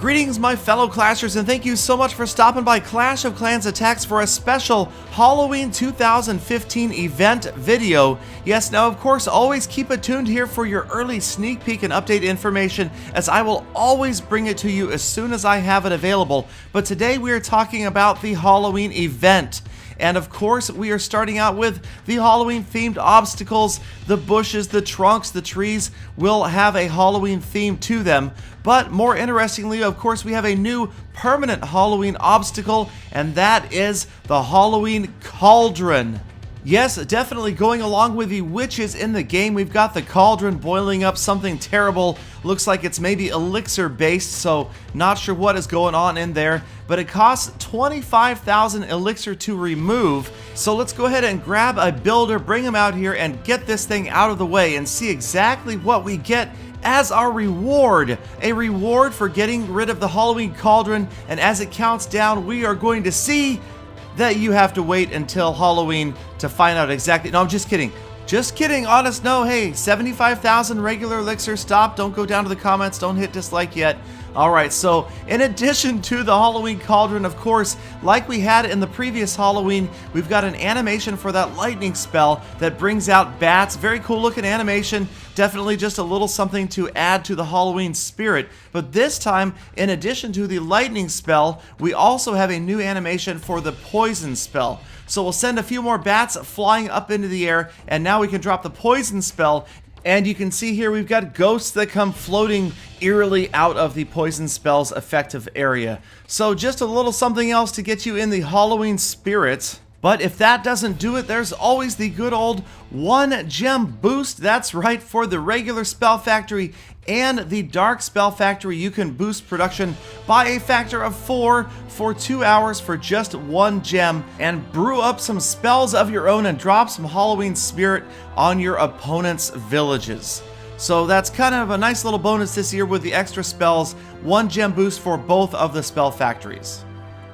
Greetings, my fellow Clashers, and thank you so much for stopping by Clash of Clans Attacks for a special Halloween 2015 event video. Yes, now of course, always keep it tuned here for your early sneak peek and update information, as I will always bring it to you as soon as I have it available. But today we are talking about the Halloween event. And of course, we are starting out with the Halloween themed obstacles. The bushes, the trunks, the trees will have a Halloween theme to them. But more interestingly, of course, we have a new permanent Halloween obstacle, and that is the Halloween Cauldron. Yes, definitely going along with the witches in the game, we've got the cauldron boiling up something terrible. Looks like it's maybe elixir based, so not sure what is going on in there. But it costs 25,000 elixir to remove. So let's go ahead and grab a builder, bring him out here, and get this thing out of the way and see exactly what we get as our reward. A reward for getting rid of the Halloween Cauldron, and as it counts down, we are going to see that you have to wait until Halloween to find out exactly. No, I'm just kidding. Just kidding. Honest, no. Hey, 75,000 regular elixir. Stop. Don't go down to the comments. Don't hit dislike yet. Alright, so in addition to the Halloween Cauldron, of course, like we had in the previous Halloween, we've got an animation for that lightning spell that brings out bats. Very cool looking animation. Definitely just a little something to add to the Halloween spirit. But this time, in addition to the lightning spell, we also have a new animation for the poison spell. So we'll send a few more bats flying up into the air, and now we can drop the poison spell. And you can see here we've got ghosts that come floating eerily out of the poison spell's effective area. So just a little something else to get you in the Halloween spirit. But if that doesn't do it, there's always the good old 1 gem boost. That's right, for the regular spell factory and the dark spell factory, you can boost production by a factor of 4 for 2 hours for just 1 gem, and brew up some spells of your own and drop some Halloween spirit on your opponent's villages. So that's kind of a nice little bonus this year with the extra spells. 1 gem boost for both of the spell factories.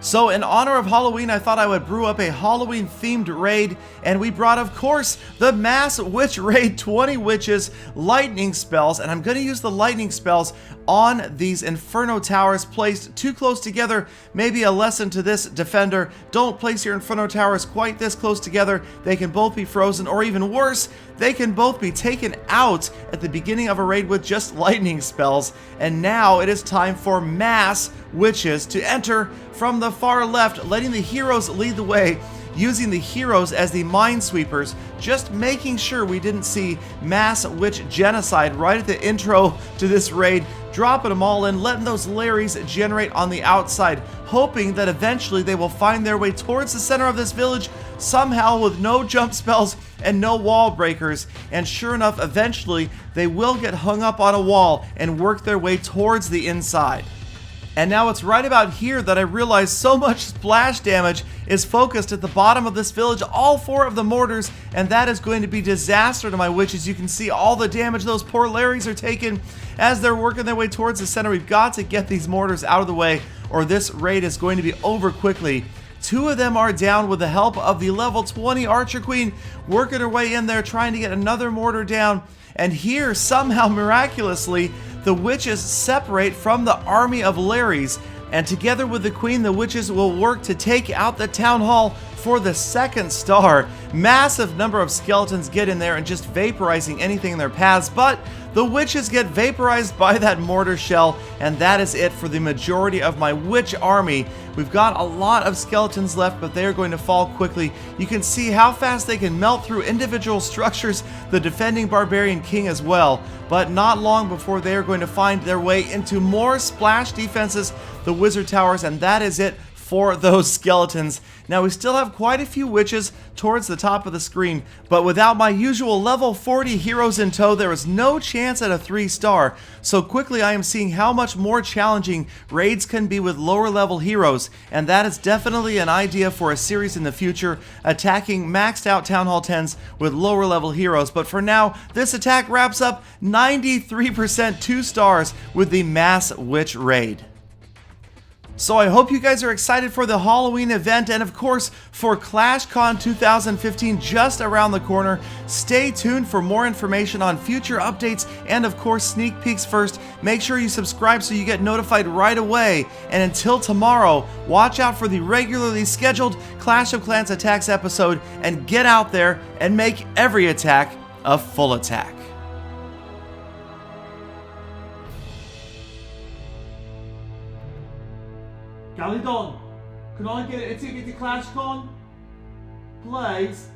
So in honor of Halloween, I thought I would brew up a Halloween themed raid, and we brought, of course, the Mass Witch Raid 20 Witches lightning spells, and I'm going to use the lightning spells on these Inferno Towers placed too close together. Maybe a lesson to this defender: don't place your Inferno Towers quite this close together. They can both be frozen, or even worse, they can both be taken out at the beginning of a raid with just lightning spells. And now it is time for Mass Witches to enter from the far left, letting the heroes lead the way, using the heroes as the minesweepers, just making sure we didn't see Mass Witch Genocide right at the intro to this raid, dropping them all in, letting those Larrys generate on the outside, hoping that eventually they will find their way towards the center of this village somehow with no jump spells and no wall breakers. And sure enough, eventually they will get hung up on a wall and work their way towards the inside. And now it's right about here that I realize so much splash damage is focused at the bottom of this village, all 4 of the mortars, and that is going to be disaster to my witches. You can see all the damage those poor Larrys are taking as they're working their way towards the center. We've got to get these mortars out of the way, or this raid is going to be over quickly. 2 of them are down with the help of the level 20 Archer Queen, working her way in there, trying to get another mortar down. And here, somehow miraculously, the witches separate from the army of Larrys, and together with the queen, the witches will work to take out the town hall for the 2nd star. Massive number of skeletons get in there and just vaporizing anything in their paths, but the witches get vaporized by that mortar shell, and that is it for the majority of my witch army. We've got a lot of skeletons left, but they are going to fall quickly. You can see how fast they can melt through individual structures, the defending barbarian king as well, but not long before they are going to find their way into more splash defenses, the wizard towers, and that is it for those skeletons. Now we still have quite a few witches towards the top of the screen, but without my usual level 40 heroes in tow, there is no chance at a 3-star. So quickly I am seeing how much more challenging raids can be with lower level heroes, and that is definitely an idea for a series in the future, attacking maxed out Town Hall 10s with lower level heroes. But for now, this attack wraps up 93% 2 stars with the Mass Witch Raid. So I hope you guys are excited for the Halloween event and of course for ClashCon 2015 just around the corner. Stay tuned for more information on future updates and of course sneak peeks first. Make sure you subscribe so you get notified right away. And until tomorrow, watch out for the regularly scheduled Clash of Clans Attacks episode and get out there and make every attack a full attack. Galidon, can I get it to ClashCon? Please.